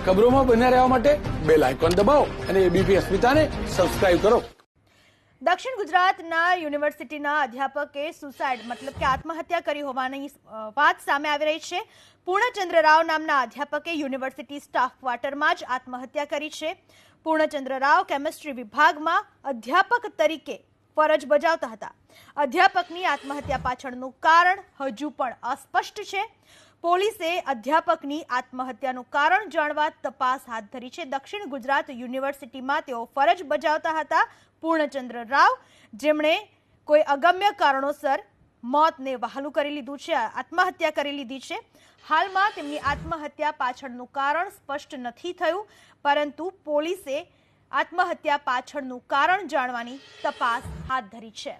ખબરોમાં બન્યા રહેવા માટે બેલ આઇકોન દબાવો અને એબીપી અસ્મિતાને સબસ્ક્રાઇબ કરો। દક્ષિણ ગુજરાતના યુનિવર્સિટીના અધ્યાપકે સુસાઇડ મતલબ કે આત્મહત્યા કરી હોવાની વાત સામે આવી રહી છે। પૂર્ણચંદ્ર રાવ નામના અધ્યાપકે યુનિવર્સિટી સ્ટાફ ક્વાર્ટરમાં જ આત્મહત્યા કરી છે। પૂર્ણચંદ્ર રાવ કેમિસ્ટ્રી વિભાગમાં અધ્યાપક તરીકે ફરજ બજાવતા હતા। અધ્યાપકની આત્મહત્યા પાછળનું કારણ હજુ પણ અસ્પષ્ટ છે। પોલીસે અધ્યાપકની આત્મહત્યાનું કારણ જાણવા તપાસ હાથ ધરી છે। દક્ષિણ ગુજરાત યુનિવર્સિટીમાં તેઓ ફરજ બજાવતા હતા। પૂર્ણચંદ્ર રાવ જેમણે કોઈ અગમ્ય કારણોસર મોતને વહાલું કરી લીધું છે, આત્મહત્યા કરી લીધી છે। હાલમાં તેમની આત્મહત્યા પાછળનું કારણ સ્પષ્ટ નથી થયું, પરંતુ પોલીસે આત્મહત્યા પાછળનું કારણ જાણવાની તપાસ હાથ ધરી છે।